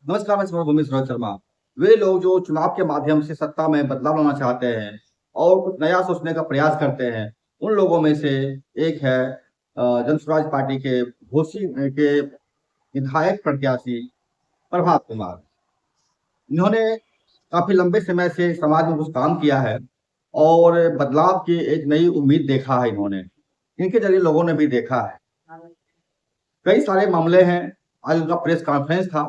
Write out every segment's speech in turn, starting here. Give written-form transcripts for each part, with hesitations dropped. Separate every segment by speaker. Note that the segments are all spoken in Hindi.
Speaker 1: नमस्कार, मैं भूमि रोहित शर्मा। वे लोग जो चुनाव के माध्यम से सत्ता में बदलाव लाना चाहते हैं और कुछ नया सोचने का प्रयास करते हैं, उन लोगों में से एक है जन स्वराज पार्टी के घोसी के विधायक प्रत्याशी प्रभात कुमार। इन्होंने काफी लंबे समय से समाज में कुछ काम किया है और बदलाव की एक नई उम्मीद देखा है इन्होंने। इनके जरिए लोगों ने भी देखा है। कई सारे मामले हैं। आज उनका प्रेस कॉन्फ्रेंस था।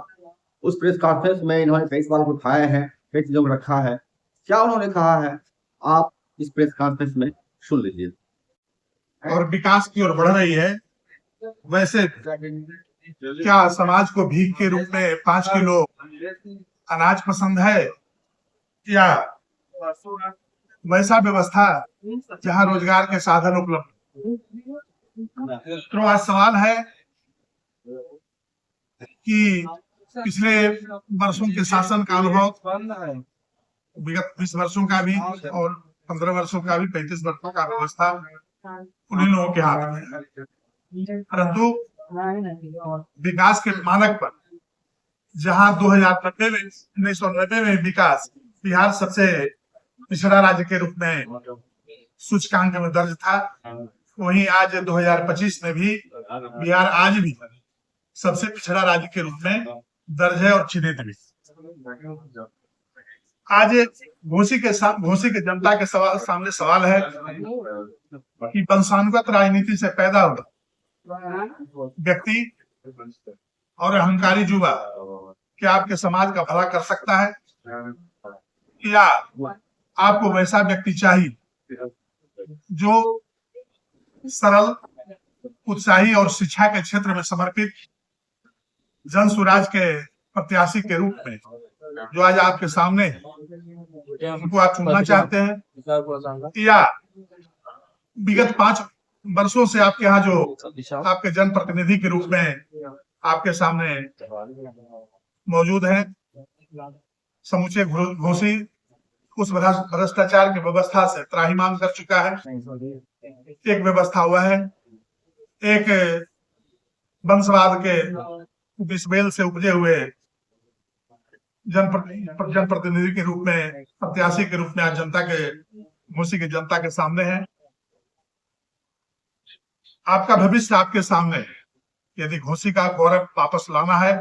Speaker 1: उस प्रेस कॉन्फ्रेंस में इन्होंने कई सवाल उठाए हैं, कई चीजों को रखा है। क्या उन्होंने कहा है, आप इस प्रेस कॉन्फ्रेंस में सुन लीजिए।
Speaker 2: और विकास की ओर बढ़ रही है, वैसे क्या समाज को भीख के रूप में 5 किलो अनाज पसंद है, या वैसा व्यवस्था जहां रोजगार के साधन उपलब्ध? तो आज सवाल है कि पिछले वर्षों के शासन का अनुभव, विगत 20 वर्षों का भी और 15 वर्षों का भी, 35 वर्षों का व्यवस्था उन्हीं लोगों के हाथ में है। परंतु विकास के मानक पर जहां 1990 में विकास बिहार सबसे पिछड़ा राज्य के रूप में सूचकांक में दर्ज था, वहीं आज 2025 में भी बिहार आज भी सबसे पिछड़ा राज्य के रूप में दर्ज है और चिन्हित भी। आज घोसी के जनता के सामने सवाल है कि वंशानुगत राजनीति से पैदा हुआ व्यक्ति और अहंकारी युवा क्या आपके समाज का भला कर सकता है, या आपको वैसा व्यक्ति चाहिए जो सरल, उत्साही और शिक्षा के क्षेत्र में समर्पित जन स्वराज के प्रत्याशी के रूप में जो आज आपके सामने उनको आप चुनना चाहते हैं, या विगत 5 वर्षों से आपके यहाँ जो आपके जनप्रतिनिधि के रूप में आपके सामने मौजूद है, समूचे घोसी उस भ्रष्टाचार की व्यवस्था से त्राहिमाम कर चुका है। एक व्यवस्था हुआ है, एक वंशवाद के विषबेल से उपजे हुए जनप्रतिनिधि के रूप में, प्रत्याशी के रूप में आज घोसी की जनता के सामने है। आपका भविष्य आपके सामने है। यदि घोसी का गौरव वापस लाना है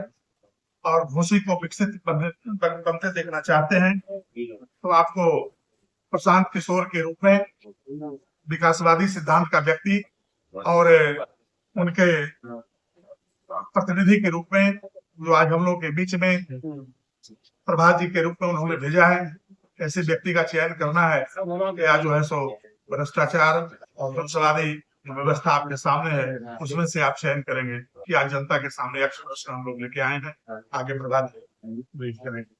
Speaker 2: और घोसी को विकसित बनते देखना चाहते हैं, तो आपको प्रशांत किशोर के रूप में, विकासवादी सिद्धांत का व्यक्ति और उनके प्रतिनिधि के रूप में जो आज हम लोग के बीच में प्रभात जी के रूप में उन्होंने भेजा है, ऐसे व्यक्ति का चयन करना है कि आज जो है सो भ्रष्टाचार और वंशवादी व्यवस्था आपके सामने है, उसमें से आप चयन करेंगे कि आज जनता के सामने एक प्रश्न हम लोग लेके आए हैं। आगे प्रभात ब्रीफ करेंगे।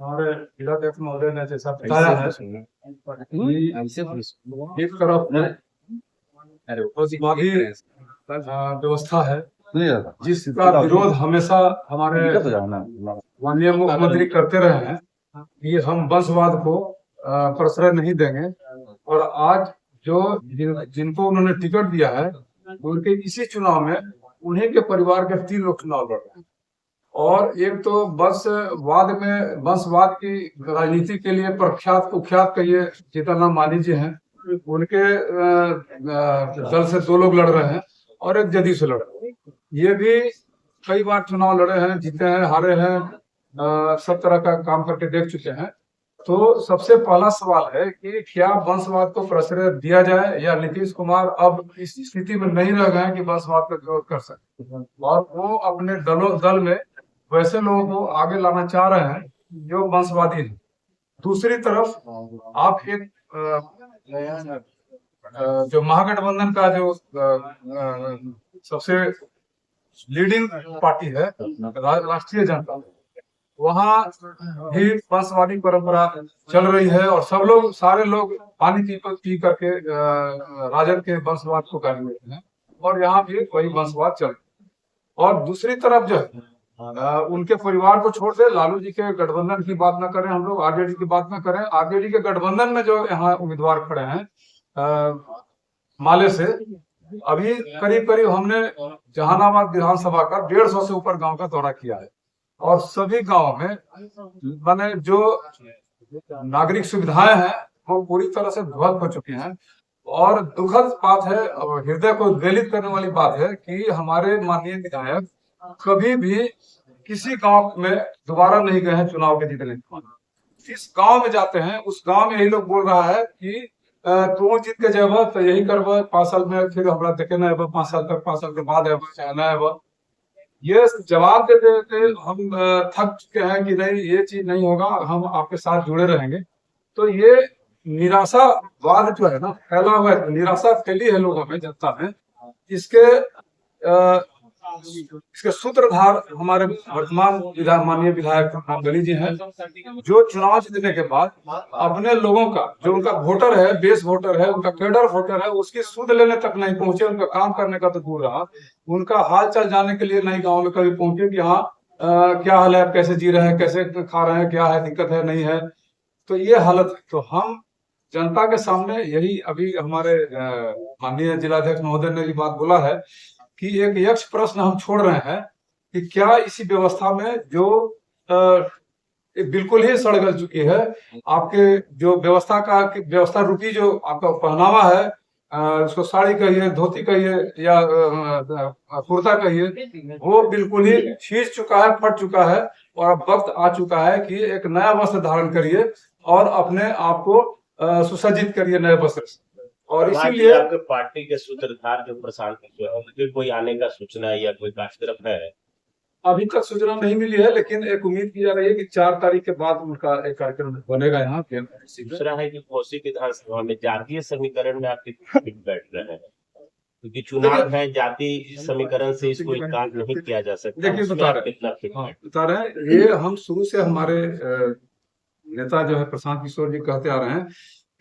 Speaker 3: हमारे जिलाध्यक्ष महोदय ने जैसा बताया है, एक तरफ समाधि व्यवस्था है जिसका विरोध हमेशा हमारे माननीय मुख्यमंत्री करते रहे हैं कि हम वंशवाद को प्रश्रय नहीं देंगे। और आज जो जिनको उन्होंने टिकट दिया है, उनके इसी चुनाव में उन्हीं के परिवार के 3 लोग चुनाव लड़ रहे हैं। और एक तो वंशवाद की राजनीति के लिए प्रख्यात कुख्यात कहिए जीतन राम मांझी जी हैं, उनके दल से 2 लोग लड़ रहे हैं और एक जदयू से लड़ रहे हैं। ये भी कई बार चुनाव लड़े हैं, जीते हैं, हारे हैं, सब तरह का काम करके देख चुके हैं। तो सबसे पहला सवाल है कि क्या वंशवाद को प्रश्रय दिया जाए, या नीतीश कुमार अब इस स्थिति में नहीं रह गए कि वंशवाद का विरोध कर सके, और वो अपने दल में वैसे लोगों को आगे लाना चाह रहे हैं जो वंशवादी हैं। दूसरी तरफ आप एक जो महागठबंधन का जो सबसे लीडिंग पार्टी है राष्ट्रीय जनता, वहाँ भी वंशवादी परंपरा चल रही है और सारे लोग पानी पी करके राजद के वंशवाद को गाली देते हैं, और यहाँ भी वही वंशवाद चल रहा है। और दूसरी तरफ जो उनके परिवार को छोड़ दे, लालू जी के गठबंधन की बात ना करें, हम लोग आरजेडी की बात ना करें, आरजेडी के गठबंधन में जो यहाँ उम्मीदवार खड़े हैं माले से, अभी करीब करीब हमने जहानाबाद विधानसभा का 150 से ऊपर गांव का दौरा किया है और सभी गांव में माने जो नागरिक सुविधाएं हैं वो पूरी तरह से ध्वस्त हो चुकी हैं। और दुखद बात है और हृदय को उद्वेलित करने वाली बात है कि हमारे माननीय विधायक कभी भी किसी गांव में दोबारा नहीं गए हैं चुनाव के जीतने के बाद। इस गांव में जाते हैं, उस गांव में यही लोग बोल रहा है कि तू जीत के जेब तो यही करब 5 साल में, फिर हमरा देखे ना 5 साल तक, 5 साल के बाद है चाहे ना है। ये जवाब देते देते हम थक चुके हैं कि नहीं ये चीज नहीं होगा, हम आपके साथ जुड़े रहेंगे। तो ये निराशावाद जो है ना फैला हुआ है, निराशा फैली है लोगों में, जनता में। इसके सूत्रधार हमारे वर्तमान माननीय विधायक रामबली जी हैं, जो चुनाव जीतने के बाद अपने लोगों का, जो उनका वोटर है, बेस वोटर है, उनका कैडर वोटर है, उसकी सुध लेने तक नहीं पहुंचे। उनका काम करने का तो दूर रहा, उनका हाल चाल जानने के लिए नहीं गाँव में कभी पहुंचे कि हाँ क्या हाल है, कैसे जी रहे हैं, कैसे खा रहे हैं, क्या है, दिक्कत है नहीं है। तो ये हालत है। तो हम जनता के सामने यही अभी हमारे माननीय जिलाध्यक्ष महोदय ने ये बात बोला है कि एक यक्ष प्रश्न हम छोड़ रहे हैं कि क्या इसी व्यवस्था में जो बिल्कुल ही सड़ गल चुकी है, आपके जो व्यवस्था रूपी जो आपका पहनावा है, उसको साड़ी कहिए, धोती कहिए या कुर्ता कहिए, वो बिल्कुल ही खींच चुका है, फट चुका है। और अब वक्त आ चुका है कि एक नया वस्त्र धारण करिए और अपने आप को सुसज्जित करिए नए वस्त्र से। और इसीलिए
Speaker 4: आपके पार्टी के सूत्रधार जो प्रशांत जो है उनके कोई आने का सूचना या कोई कार्यक्रम है?
Speaker 3: अभी तक सूचना नहीं मिली है, लेकिन एक उम्मीद की जा रही है कि 4 तारीख के बाद उनका एक कार्यक्रम बनेगा यहाँ पे।
Speaker 4: दूसरा है कि घोसी विधानसभा में जातीय समीकरण में आप कितना बैठ रहे हैं, क्योंकि चुनाव है, जाति समीकरण से इसको काम नहीं किया जा सकता।
Speaker 3: देखिए बता रहे हैं ये हम शुरू से हमारे नेता जो है प्रशांत किशोर जी कहते आ रहे हैं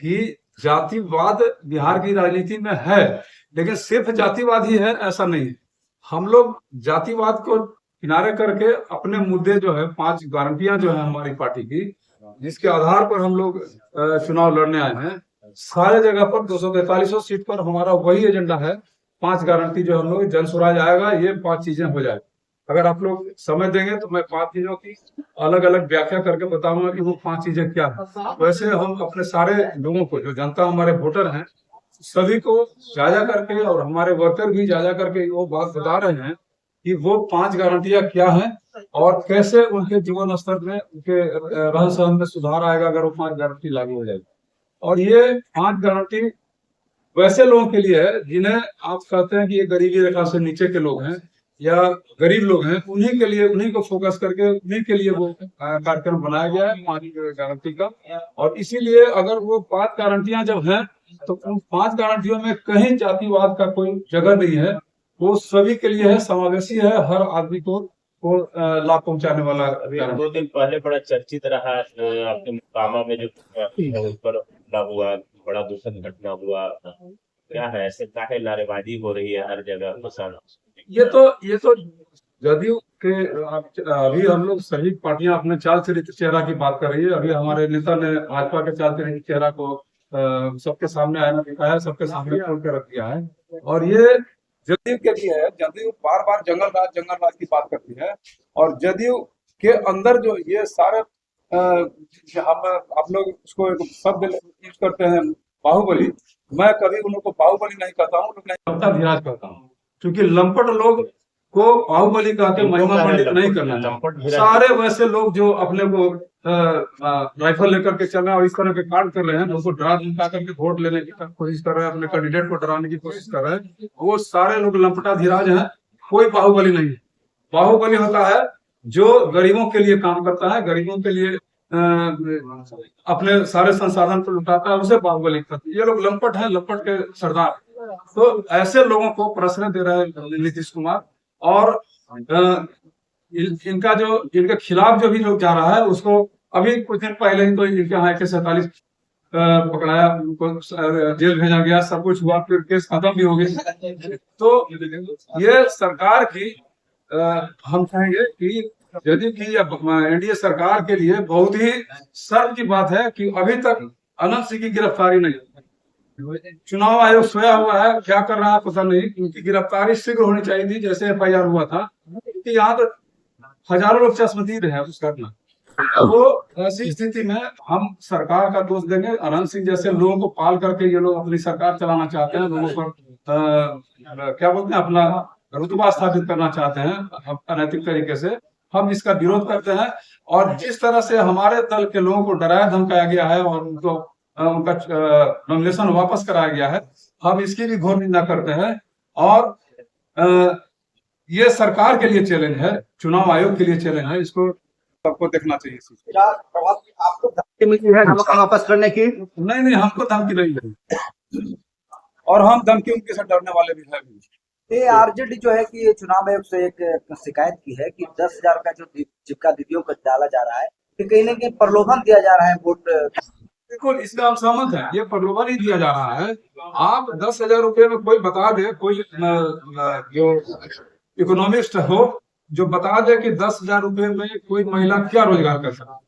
Speaker 3: कि जातिवाद बिहार की राजनीति में है, लेकिन सिर्फ जातिवाद ही है ऐसा नहीं है। हम लोग जातिवाद को किनारे करके अपने मुद्दे जो है 5 गारंटियां जो है हमारी पार्टी की, जिसके आधार पर हम लोग चुनाव लड़ने आए हैं, सारे जगह पर 243 सीट पर हमारा वही एजेंडा है। 5 गारंटी जो हम लोग जन स्वराज आएगा, ये 5 चीजें हो जाए। अगर आप लोग समय देंगे तो मैं 5 चीजों की अलग अलग व्याख्या करके बताऊंगा कि वो 5 चीजें क्या है। वैसे हम अपने सारे लोगों को, जो जनता हमारे वोटर हैं, सभी को जायजा करके और हमारे वर्कर भी जायजा करके वो बात बता रहे हैं कि वो 5 गारंटियां क्या हैं और कैसे उनके जीवन स्तर में, उनके रहन सहन में सुधार आएगा अगर वो 5 गारंटी लागू हो जाएगी। और ये 5 गारंटी वैसे लोगों के लिए है जिन्हें आप कहते हैं कि ये गरीबी रेखा से नीचे के लोग हैं या गरीब लोग हैं, उन्हीं के लिए, उन्हीं को फोकस करके उन्हीं के लिए वो कार्यक्रम बनाया गया है 5 गारंटी का। और इसीलिए अगर वो 5 गारंटियां जब हैं तो उन 5 गारंटियों में कहीं जातिवाद का कोई जगह नहीं है, वो सभी के लिए है, समावेशी है, हर आदमी को लाभ पहुंचाने वाला।
Speaker 4: 2 दिन पहले बड़ा चर्चित रहा आपके मुकामा में जो उस पर हुआ, बड़ा दुखद घटना हुआ, क्या है, ऐसे काहे नारेबाजी हो रही है हर जगह?
Speaker 3: ये तो जदयू के अभी हम लोग सभी पार्टियां अपने चाल चरित्र चेहरा की बात कर रही है। अभी हमारे नेता ने भाजपा के चाल चरित्र चेहरा को सबके सामने आना दिखाया, सबके सामने खोल कर रख दिया है। और ये जदयू के लिए है, जदयू बार बार जंगल राज की बात करती है। और जदयू के अंदर जो ये सारे आप लोग उसको एक शब्द यूज करते हैं बाहुबली, मैं कभी उन लोग को बाहुबली नहीं कहता हूँ, लंपटा धीराज कहता हूँ, क्योंकि लंपट लोग को बाहुबली कह के महिमा पंडित नहीं करना चाहिए। सारे वैसे लोग जो अपने को राइफल लेकर के चल रहे हैं और इस तरह के कांड कर रहे हैं, उनको डरा धमका करके वोट लेने की कोशिश कर रहे हैं, अपने कैंडिडेट को डराने की कोशिश कर रहे हैं, वो सारे लोग लंपटा धीराज हैं। कोई बाहुबली नहीं है। बाहुबली होता है जो गरीबों के लिए काम करता है, गरीबों के लिए अपने सारे संसाधन को लुटाता है, उसे बाहुबली करते हैं। ये लोग लंपट है, लंपट के सरदार। तो ऐसे लोगों को प्रश्रय दे रहे हैं नीतीश कुमार। और इनका जो, इनके खिलाफ जो भी लोग जा रहा है, उसको अभी कुछ दिन पहले ही तो इनके यहाँ 47 पकड़ाया, उनको जेल भेजा गया, सब कुछ हुआ, फिर केस खत्म भी हो गया। तो ये सरकार की हम कहेंगे कि यदि की एनडीए सरकार के लिए बहुत ही शर्म की बात है कि अभी तक अनंत सिंह की गिरफ्तारी नहीं हुई। चुनाव आयोग सोया हुआ है, क्या कर रहा है पता नहीं। उनकी गिरफ्तारी शीघ्र होनी चाहिए थी, जैसे FIR हुआ था। कि यहाँ तो हजारों लोग चश्मदीद हैं उस घटना। तो ऐसी स्थिति में हम सरकार का दोष देंगे। अनंत सिंह जैसे लोगों को पाल करके ये लोग अपनी सरकार चलाना चाहते हैं, लोगों पर क्या बोलते हैं, अपना रुतबा स्थापित करना चाहते हैं अनैतिक तरीके से। हम इसका विरोध करते हैं। और जिस तरह से हमारे दल के लोगों को डराया धमकाया गया है और उनको उनका नॉमिनेशन वापस कराया गया है, हम इसकी भी घोर निंदा करते हैं। और ये सरकार के लिए चैलेंज है, चुनाव आयोग के लिए चैलेंज है। इसको सबको देखना चाहिए।
Speaker 1: क्या आपको धमकी मिली है नमक वापस करने की?
Speaker 3: नहीं, हमको धमकी नहीं लगी और हम धमकी से डरने वाले भी है।
Speaker 5: ये आरजेडी जो है कि ये चुनाव आयोग से एक शिकायत की है कि 10,000 का जो चिपका दीदियों को डाला जा रहा है, कि कहीं ना कहीं प्रलोभन दिया जा रहा है वोट।
Speaker 3: बिल्कुल, इसका हम सहमत हैं। ये प्रलोभन ही दिया जा रहा है। आप 10,000 रुपए में कोई बता दे, कोई जो इकोनॉमिस्ट हो जो बता दे कि 10,000 रुपए में कोई महिला क्या रोजगार कर सकती है।